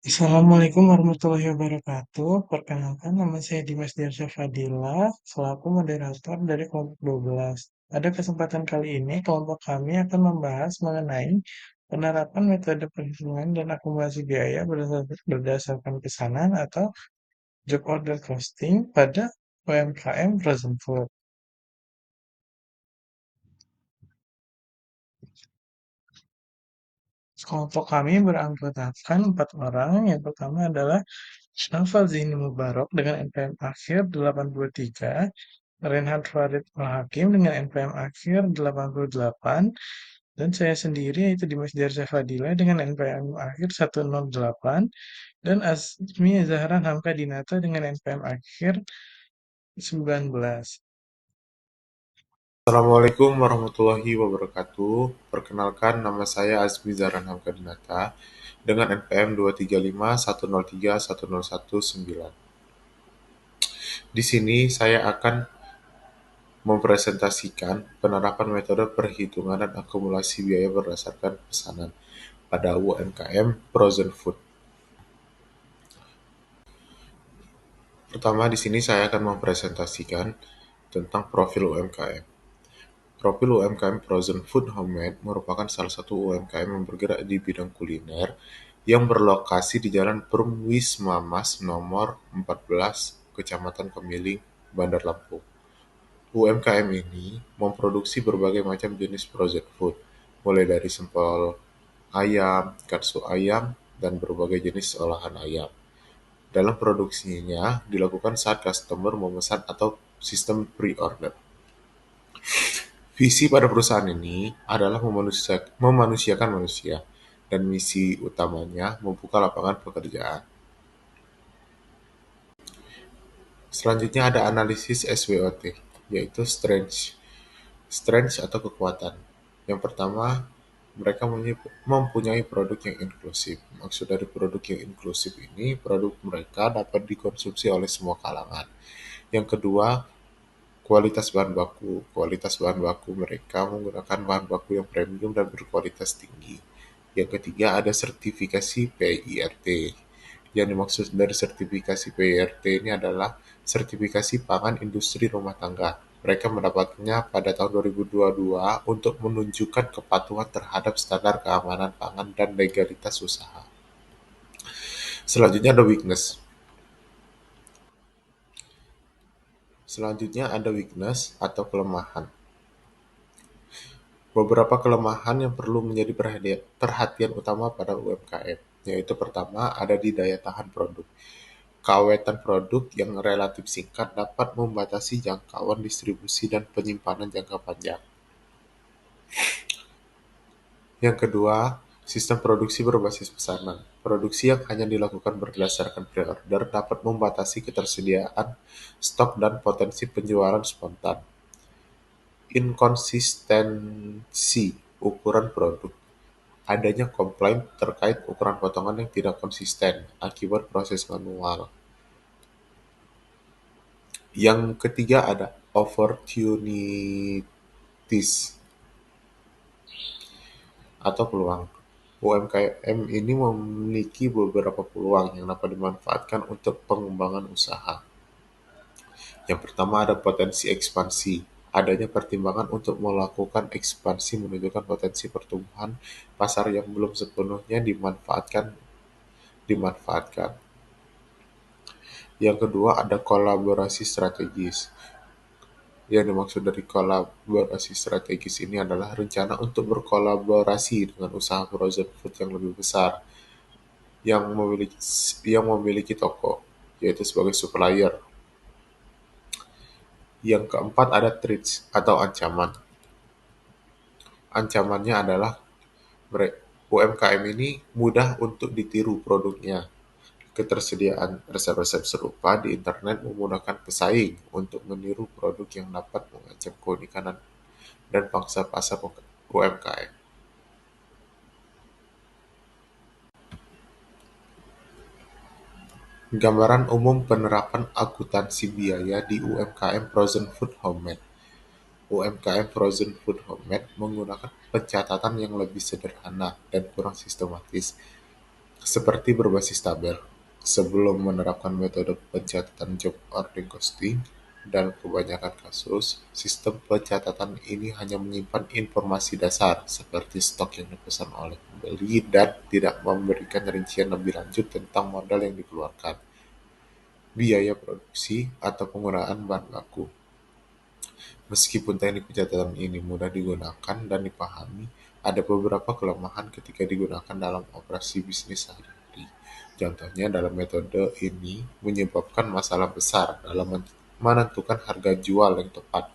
Assalamualaikum warahmatullahi wabarakatuh. Perkenalkan, nama saya Dimas Diarsyah Fadila, selaku moderator dari kelompok 12. Pada kesempatan kali ini, kelompok kami akan membahas mengenai penerapan metode perhitungan dan akumulasi biaya berdasarkan pesanan atau job order costing pada UMKM frozen food. Kelompok kami beranggotakan 4 orang. Yang pertama adalah Naufal Zihni Mubarok dengan NPM akhir 83, Reinhard Farid Al-Hakim dengan NPM akhir 88, dan saya sendiri yaitu Dimas Diarsyah Fadila dengan NPM akhir 108, dan Asmi Zahran Hamka Dinata dengan NPM akhir 19. Assalamualaikum warahmatullahi wabarakatuh. Perkenalkan, nama saya Azmi Zahran Hamkadinata dengan NPM 23510310119. Di sini saya akan mempresentasikan penerapan metode perhitungan dan akumulasi biaya berdasarkan pesanan pada UMKM Frozen Food. Pertama, di sini saya akan mempresentasikan tentang profil UMKM. Profil UMKM Frozen Food Homemade merupakan salah satu UMKM yang bergerak di bidang kuliner yang berlokasi di Jalan Perwisma Mas nomor 14, Kecamatan Kemiling, Bandar Lampung. UMKM ini memproduksi berbagai macam jenis frozen food, mulai dari sempol ayam, katsu ayam, dan berbagai jenis olahan ayam. Dalam produksinya dilakukan saat customer memesan atau sistem pre-order. Visi pada perusahaan ini adalah memanusiakan manusia, dan misi utamanya membuka lapangan pekerjaan. Selanjutnya ada analisis SWOT, yaitu strength atau kekuatan. Yang pertama, mereka mempunyai produk yang inklusif. Maksud dari produk yang inklusif ini, produk mereka dapat dikonsumsi oleh semua kalangan. Yang kedua, kualitas bahan baku. Kualitas bahan baku mereka menggunakan bahan baku yang premium dan berkualitas tinggi. Yang ketiga ada sertifikasi PIRT. Yang dimaksud dari sertifikasi PIRT ini adalah sertifikasi pangan industri rumah tangga. Mereka mendapatkannya pada tahun 2022 untuk menunjukkan kepatuhan terhadap standar keamanan pangan dan legalitas usaha. Selanjutnya ada weakness. Selanjutnya ada weakness atau kelemahan. Beberapa kelemahan yang perlu menjadi perhatian utama pada UMKM, yaitu pertama ada di daya tahan produk. Keawetan produk yang relatif singkat dapat membatasi jangkauan distribusi dan penyimpanan jangka panjang. Yang kedua, sistem produksi berbasis pesanan. Produksi yang hanya dilakukan berdasarkan pre-order dapat membatasi ketersediaan stok dan potensi penjualan spontan. Inkonsistensi ukuran produk. Adanya komplain terkait ukuran potongan yang tidak konsisten akibat proses manual. Yang ketiga ada opportunities atau peluang. UMKM ini memiliki beberapa peluang yang dapat dimanfaatkan untuk pengembangan usaha. Yang pertama ada potensi ekspansi. Adanya pertimbangan untuk melakukan ekspansi menunjukkan potensi pertumbuhan pasar yang belum sepenuhnya dimanfaatkan. Yang kedua ada kolaborasi strategis. Yang dimaksud dari kolaborasi strategis ini adalah rencana untuk berkolaborasi dengan usaha frozen food yang lebih besar yang memiliki toko, yaitu sebagai supplier. Yang keempat ada threats atau ancaman. Ancamannya adalah UMKM ini mudah untuk ditiru produknya. Ketersediaan resep-resep serupa di internet memudahkan pesaing untuk meniru produk yang dapat mengancam keunikan dan pangsa pasar UMKM. Gambaran umum penerapan akuntansi biaya di UMKM Frozen Food Homemade. UMKM Frozen Food Homemade menggunakan pencatatan yang lebih sederhana dan kurang sistematis. seperti berbasis tabel. Sebelum menerapkan metode pencatatan job order costing, dan kebanyakan kasus, sistem pencatatan ini hanya menyimpan informasi dasar seperti stok yang dipesan oleh pembeli dan tidak memberikan rincian lebih lanjut tentang modal yang dikeluarkan, biaya produksi, atau penggunaan bahan baku. Meskipun teknik pencatatan ini mudah digunakan dan dipahami, ada beberapa kelemahan ketika digunakan dalam operasi bisnis sehari-hari. Contohnya, dalam metode ini menyebabkan masalah besar dalam menentukan harga jual yang tepat.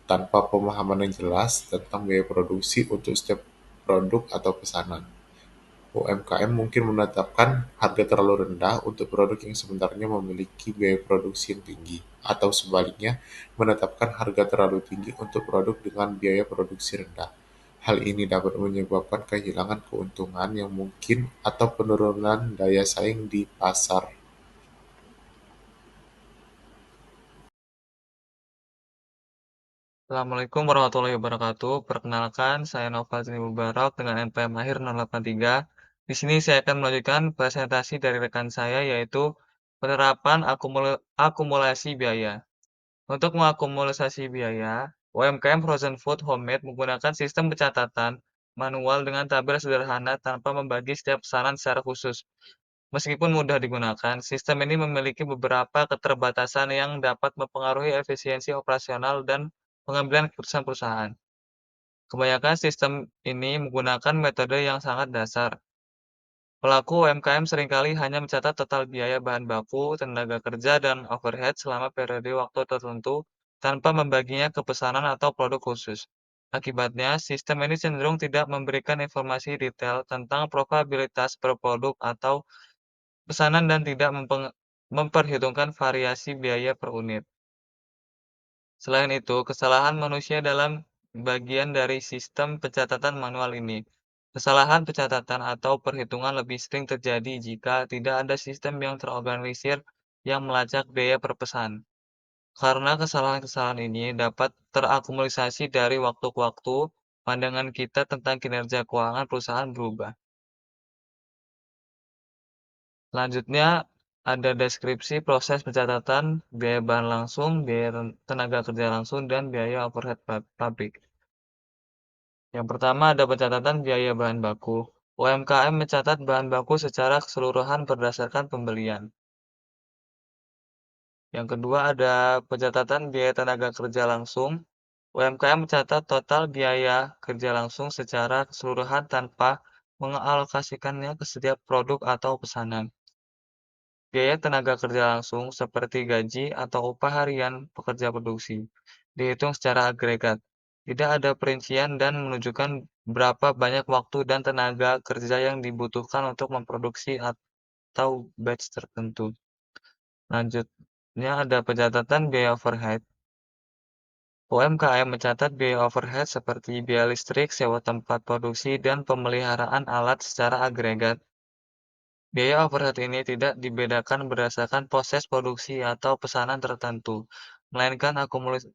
Tanpa pemahaman yang jelas tentang biaya produksi untuk setiap produk atau pesanan, UMKM mungkin menetapkan harga terlalu rendah untuk produk yang sebenarnya memiliki biaya produksi yang tinggi, atau sebaliknya, menetapkan harga terlalu tinggi untuk produk dengan biaya produksi rendah. Hal ini dapat menyebabkan kehilangan keuntungan yang mungkin atau penurunan daya saing di pasar. Assalamualaikum warahmatullahi wabarakatuh. Perkenalkan, saya Noval Zini Mubarak dengan NPM akhir 083. Di sini saya akan melanjutkan presentasi dari rekan saya, yaitu penerapan akumulasi biaya. Untuk mengakumulasi biaya, UMKM Frozen Food Homemade menggunakan sistem pencatatan manual dengan tabel sederhana tanpa membagi setiap pesanan secara khusus. Meskipun mudah digunakan, sistem ini memiliki beberapa keterbatasan yang dapat mempengaruhi efisiensi operasional dan pengambilan keputusan perusahaan. Kebanyakan sistem ini menggunakan metode yang sangat dasar. Pelaku UMKM seringkali hanya mencatat total biaya bahan baku, tenaga kerja, dan overhead selama periode waktu tertentu tanpa membaginya ke pesanan atau produk khusus. Akibatnya, sistem ini cenderung tidak memberikan informasi detail tentang probabilitas per produk atau pesanan dan tidak memperhitungkan variasi biaya per unit. Selain itu, kesalahan manusia dalam bagian dari sistem pencatatan manual ini. Kesalahan pencatatan atau perhitungan lebih sering terjadi jika tidak ada sistem yang terorganisir yang melacak biaya per pesan. Karena kesalahan-kesalahan ini dapat terakumulasi dari waktu ke waktu, pandangan kita tentang kinerja keuangan perusahaan berubah. Selanjutnya, ada deskripsi proses pencatatan biaya bahan langsung, biaya tenaga kerja langsung, dan biaya overhead pabrik. Yang pertama ada pencatatan biaya bahan baku. UMKM mencatat bahan baku secara keseluruhan berdasarkan pembelian. Yang kedua ada pencatatan biaya tenaga kerja langsung. UMKM mencatat total biaya kerja langsung secara keseluruhan tanpa mengalokasikannya ke setiap produk atau pesanan. Biaya tenaga kerja langsung seperti gaji atau upah harian pekerja produksi dihitung secara agregat. Tidak ada perincian dan menunjukkan berapa banyak waktu dan tenaga kerja yang dibutuhkan untuk memproduksi atau batch tertentu. Lanjutnya ada pencatatan biaya overhead. UMKM mencatat biaya overhead seperti biaya listrik, sewa tempat produksi, dan pemeliharaan alat secara agregat. Biaya overhead ini tidak dibedakan berdasarkan proses produksi atau pesanan tertentu, melainkan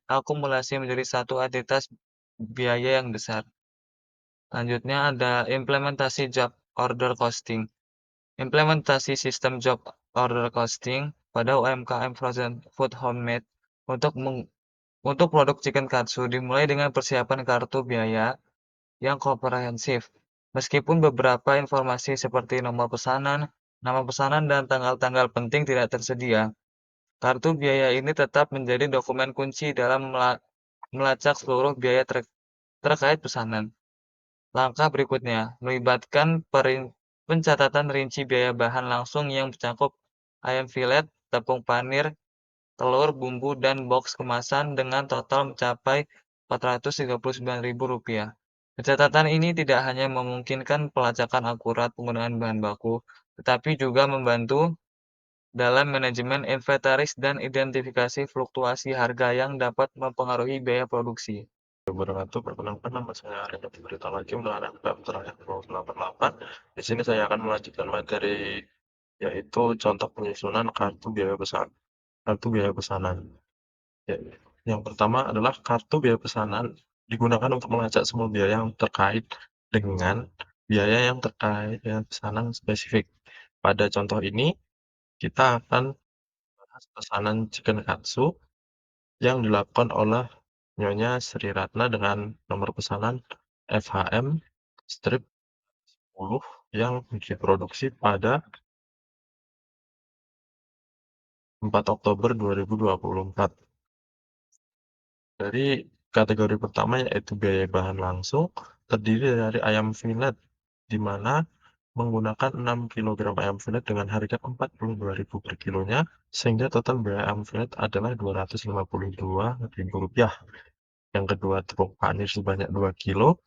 akumulasi menjadi satu entitas biaya yang besar. Selanjutnya ada implementasi job order costing. Implementasi sistem job order costing pada UMKM Frozen Food Homemade untuk produk chicken katsu dimulai dengan persiapan kartu biaya yang komprehensif. Meskipun beberapa informasi seperti nomor pesanan, nama pesanan, dan tanggal-tanggal penting tidak tersedia, kartu biaya ini tetap menjadi dokumen kunci dalam melacak seluruh biaya terkait pesanan. Langkah berikutnya melibatkan pencatatan rinci biaya bahan langsung yang mencakup ayam filet, tepung panir, telur, bumbu, dan box kemasan dengan total mencapai Rp439.000. Pencatatan ini tidak hanya memungkinkan pelacakan akurat penggunaan bahan baku, tetapi juga membantu dalam manajemen inventaris dan identifikasi fluktuasi harga yang dapat mempengaruhi biaya produksi. Wabarakatuh, perkenalkan nama saya Reda Berita lagi dengan NPM terakhir 088. Di sini saya akan melanjutkan materi yaitu contoh penyusunan kartu biaya pesanan. Kartu biaya pesanan. Ya, yang pertama adalah kartu biaya pesanan digunakan untuk melacak semua biaya yang terkait dengan biaya yang terkait dengan pesanan spesifik. Pada contoh ini, kita akan bahas pesanan chicken katsu yang dilakukan oleh Nyonya Sri Ratna dengan nomor pesanan FHM strip 10 yang diproduksi pada 4 Oktober 2024. Dari kategori pertama yaitu biaya bahan langsung terdiri dari ayam fillet di mana menggunakan 6 kilogram ayam fillet dengan harga 42.000 per kilonya sehingga total biaya ayam fillet adalah Rp252.000. Yang kedua tepung panis sebanyak 2 kilo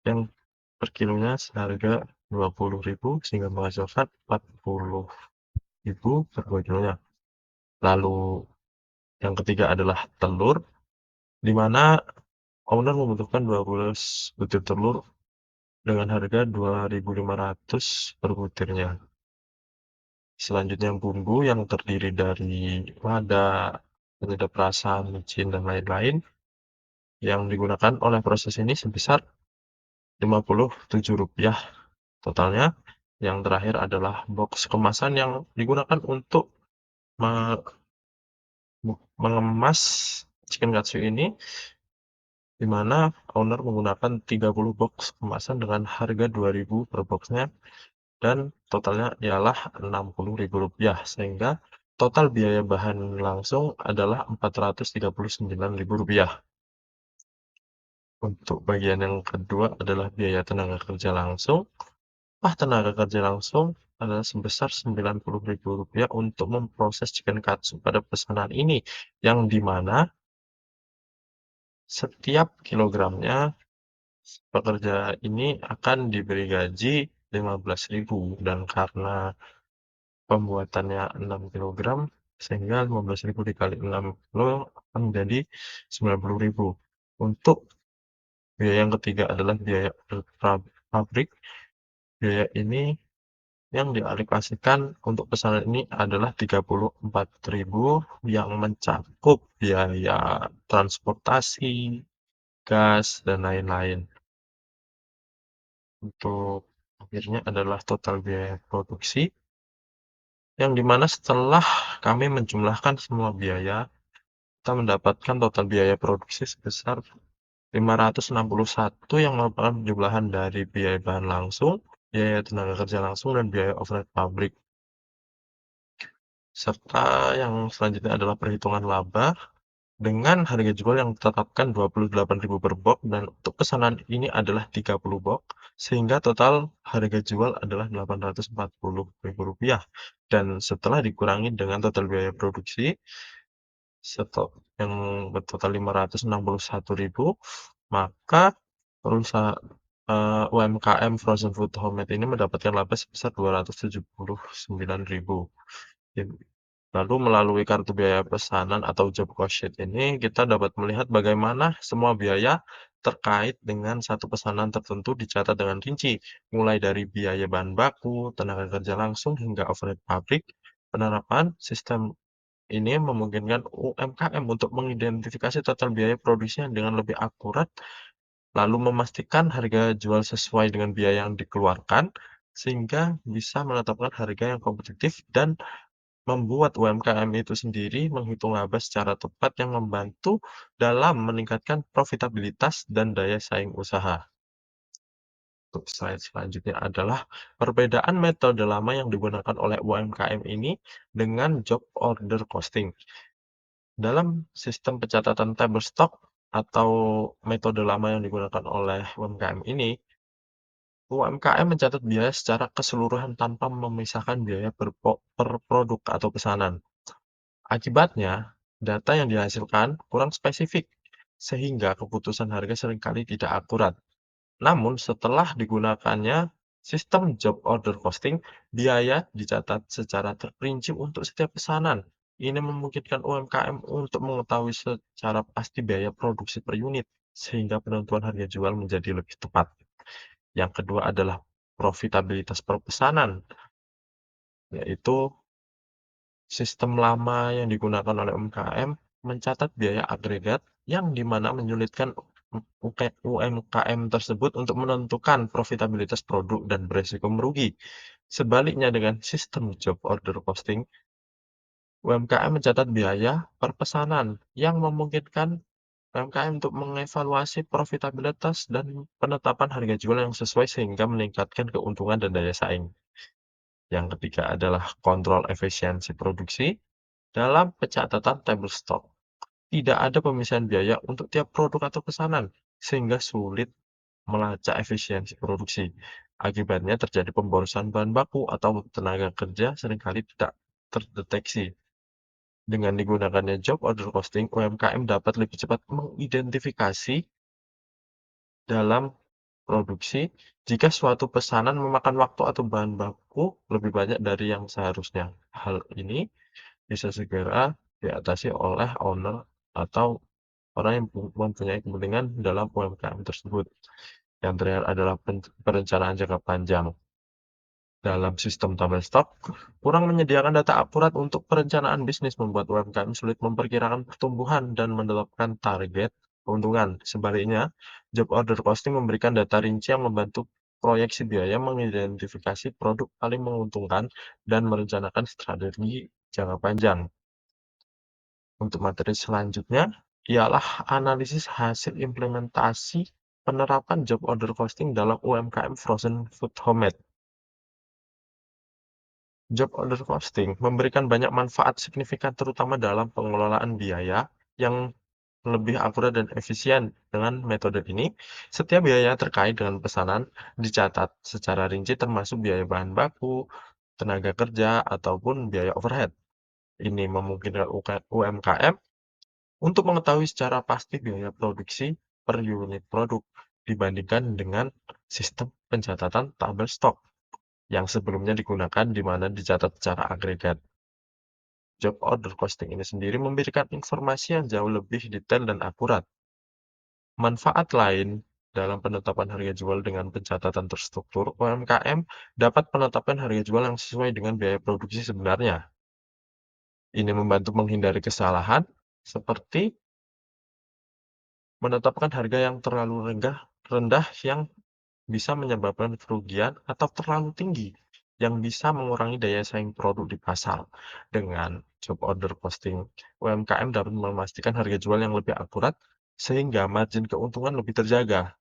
yang per kilonya seharga 20.000 sehingga menghasilkan 40.000 per 2 kilonya. Lalu yang ketiga adalah telur di mana owner membutuhkan 12 butir telur dengan harga 2.500 per butirnya. Selanjutnya bumbu yang terdiri dari lada, penyedap rasa, micin, dan lain-lain yang digunakan oleh proses ini sebesar Rp57. Totalnya, yang terakhir adalah box kemasan yang digunakan untuk mengemas chicken katsu ini di mana owner menggunakan 30 box kemasan dengan harga 2.000 per boxnya dan totalnya ialah Rp60.000 sehingga total biaya bahan langsung adalah Rp439.000. Untuk bagian yang kedua adalah biaya tenaga kerja langsung. Tenaga kerja langsung adalah sebesar Rp90.000 untuk memproses chicken katsu pada pesanan ini yang dimana setiap kilogramnya pekerja ini akan diberi gaji 15.000 dan karena pembuatannya 6 kilogram sehingga 15.000 dikali 6 kilo akan menjadi 90.000. Untuk biaya yang ketiga adalah biaya pabrik. Biaya ini yang dialokasikan untuk pesanan ini adalah 34.000 yang mencakup biaya transportasi, gas, dan lain-lain. Untuk akhirnya adalah total biaya produksi yang dimana setelah kami menjumlahkan semua biaya, kita mendapatkan total biaya produksi sebesar 561 yang merupakan penjumlahan dari biaya bahan langsung, biaya tenaga kerja langsung, dan biaya overhead pabrik. Serta yang selanjutnya adalah perhitungan laba dengan harga jual yang ditetapkan 28.000 per box dan untuk pesanan ini adalah 30 box sehingga total harga jual adalah Rp840.000 dan setelah dikurangi dengan total biaya produksi stok yang bertotal 561.000 maka perusahaan UMKM Frozen Food Homemade ini mendapatkan laba sebesar 279.000. Lalu melalui kartu biaya pesanan atau job cost sheet ini kita dapat melihat bagaimana semua biaya terkait dengan satu pesanan tertentu dicatat dengan rinci, mulai dari biaya bahan baku, tenaga kerja langsung, hingga overhead pabrik. Penerapan sistem ini memungkinkan UMKM untuk mengidentifikasi total biaya produksinya dengan lebih akurat, lalu memastikan harga jual sesuai dengan biaya yang dikeluarkan, sehingga bisa menetapkan harga yang kompetitif dan membuat UMKM itu sendiri menghitung laba secara tepat yang membantu dalam meningkatkan profitabilitas dan daya saing usaha. Untuk slide selanjutnya adalah perbedaan metode lama yang digunakan oleh UMKM ini dengan job order costing. Dalam sistem pencatatan table stock atau metode lama yang digunakan oleh UMKM ini, UMKM mencatat biaya secara keseluruhan tanpa memisahkan biaya per produk atau pesanan. Akibatnya, data yang dihasilkan kurang spesifik, sehingga keputusan harga seringkali tidak akurat. Namun, setelah digunakannya sistem job order costing, biaya dicatat secara terperinci untuk setiap pesanan. Ini memungkinkan UMKM untuk mengetahui secara pasti biaya produksi per unit, sehingga penentuan harga jual menjadi lebih tepat. Yang kedua adalah profitabilitas per pesanan, yaitu sistem lama yang digunakan oleh UMKM mencatat biaya agregat yang dimana menyulitkan UMKM tersebut untuk menentukan profitabilitas produk dan beresiko merugi. Sebaliknya dengan sistem job order costing, UMKM mencatat biaya per pesanan yang memungkinkan UMKM untuk mengevaluasi profitabilitas dan penetapan harga jual yang sesuai sehingga meningkatkan keuntungan dan daya saing. Yang ketiga adalah kontrol efisiensi produksi dalam pencatatan table stock. Tidak ada pemisahan biaya untuk tiap produk atau pesanan, sehingga sulit melacak efisiensi produksi. Akibatnya terjadi pemborosan bahan baku atau tenaga kerja seringkali tidak terdeteksi. Dengan digunakannya job order costing, UMKM dapat lebih cepat mengidentifikasi dalam produksi jika suatu pesanan memakan waktu atau bahan baku lebih banyak dari yang seharusnya. Hal ini bisa segera diatasi oleh owner atau orang yang mempunyai kepentingan dalam UMKM tersebut. Yang terakhir adalah perencanaan jangka panjang. Dalam sistem tabel stok, kurang menyediakan data akurat untuk perencanaan bisnis membuat UMKM sulit memperkirakan pertumbuhan dan menetapkan target keuntungan. Sebaliknya, job order costing memberikan data rinci yang membantu proyeksi biaya, mengidentifikasi produk paling menguntungkan, dan merencanakan strategi jangka panjang. Untuk materi selanjutnya ialah analisis hasil implementasi penerapan job order costing dalam UMKM frozen food homemade. Job order costing memberikan banyak manfaat signifikan terutama dalam pengelolaan biaya yang lebih akurat dan efisien. Dengan metode ini, setiap biaya terkait dengan pesanan dicatat secara rinci termasuk biaya bahan baku, tenaga kerja, ataupun biaya overhead. Ini memungkinkan UMKM untuk mengetahui secara pasti biaya produksi per unit produk dibandingkan dengan sistem pencatatan tabel stok yang sebelumnya digunakan di mana dicatat secara agregat. Job order costing ini sendiri memberikan informasi yang jauh lebih detail dan akurat. Manfaat lain dalam penetapan harga jual dengan pencatatan terstruktur, UMKM dapat menetapkan harga jual yang sesuai dengan biaya produksi sebenarnya. Ini membantu menghindari kesalahan seperti menetapkan harga yang terlalu rendah yang bisa menyebabkan kerugian atau terlalu tinggi yang bisa mengurangi daya saing produk di pasar. Dengan job order costing, UMKM dapat memastikan harga jual yang lebih akurat sehingga margin keuntungan lebih terjaga.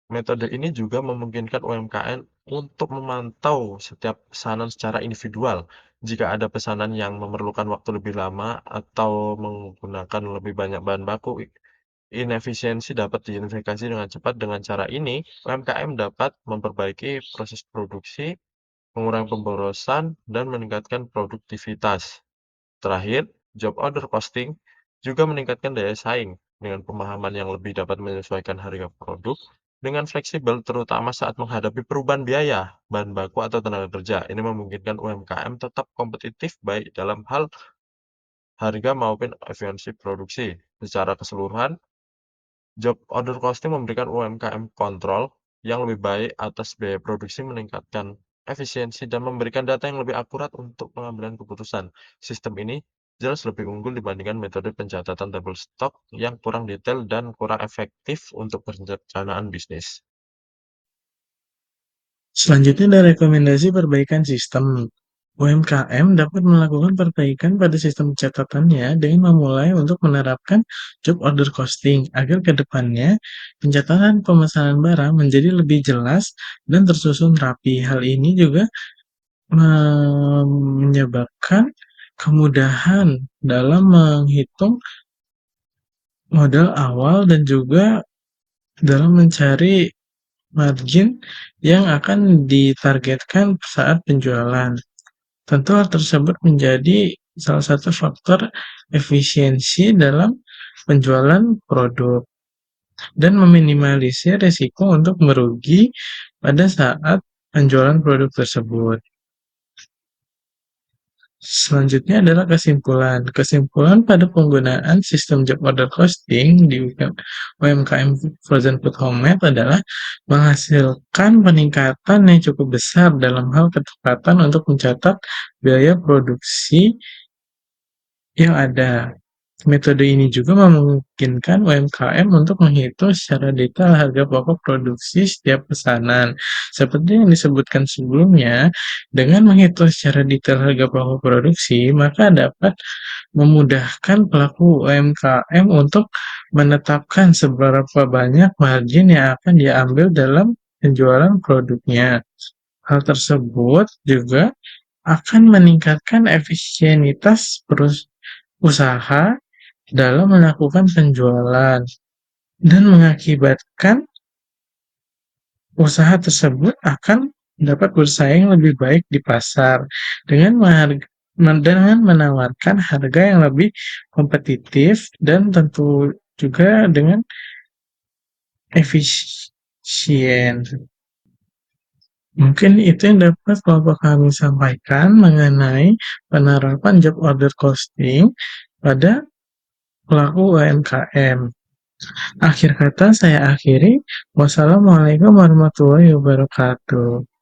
Metode ini juga memungkinkan UMKM untuk memantau setiap pesanan secara individual. Jika ada pesanan yang memerlukan waktu lebih lama atau menggunakan lebih banyak bahan baku, inefisiensi dapat diidentifikasi dengan cepat. Dengan cara ini, UMKM dapat memperbaiki proses produksi, mengurangi pemborosan, dan meningkatkan produktivitas. Terakhir, job order costing juga meningkatkan daya saing dengan pemahaman yang lebih dapat menyesuaikan harga produk dengan fleksibel terutama saat menghadapi perubahan biaya, bahan baku atau tenaga kerja. Ini memungkinkan UMKM tetap kompetitif baik dalam hal harga maupun efisiensi produksi. Secara keseluruhan, job order costing memberikan UMKM kontrol yang lebih baik atas biaya produksi, meningkatkan efisiensi, dan memberikan data yang lebih akurat untuk pengambilan keputusan. Sistem ini jelas lebih unggul dibandingkan metode pencatatan tabel stok yang kurang detail dan kurang efektif untuk perencanaan bisnis. Selanjutnya ada rekomendasi perbaikan sistem. UMKM dapat melakukan perbaikan pada sistem catatannya dengan memulai untuk menerapkan job order costing agar ke depannya pencatatan pemesanan barang menjadi lebih jelas dan tersusun rapi. Hal ini juga menyebabkan kemudahan dalam menghitung modal awal dan juga dalam mencari margin yang akan ditargetkan saat penjualan. Tentu hal tersebut menjadi salah satu faktor efisiensi dalam penjualan produk dan meminimalisir risiko untuk merugi pada saat penjualan produk tersebut. Selanjutnya adalah kesimpulan. Kesimpulan pada penggunaan sistem job order costing di UMKM Frozen Food Homemade adalah menghasilkan peningkatan yang cukup besar dalam hal ketepatan untuk mencatat biaya produksi yang ada. Metode ini juga memungkinkan UMKM untuk menghitung secara detail harga pokok produksi setiap pesanan. Seperti yang disebutkan sebelumnya, dengan menghitung secara detail harga pokok produksi, maka dapat memudahkan pelaku UMKM untuk menetapkan seberapa banyak margin yang akan diambil dalam penjualan produknya. Hal tersebut juga akan meningkatkan efisienitas usaha dalam melakukan penjualan dan mengakibatkan usaha tersebut akan dapat bersaing lebih baik di pasar dengan menawarkan harga yang lebih kompetitif dan tentu juga dengan efisien. Mungkin itu yang dapat Bapak kami sampaikan mengenai penerapan job order costing pada pelaku UMKM. Akhir kata saya akhiri. Wassalamualaikum warahmatullahi wabarakatuh.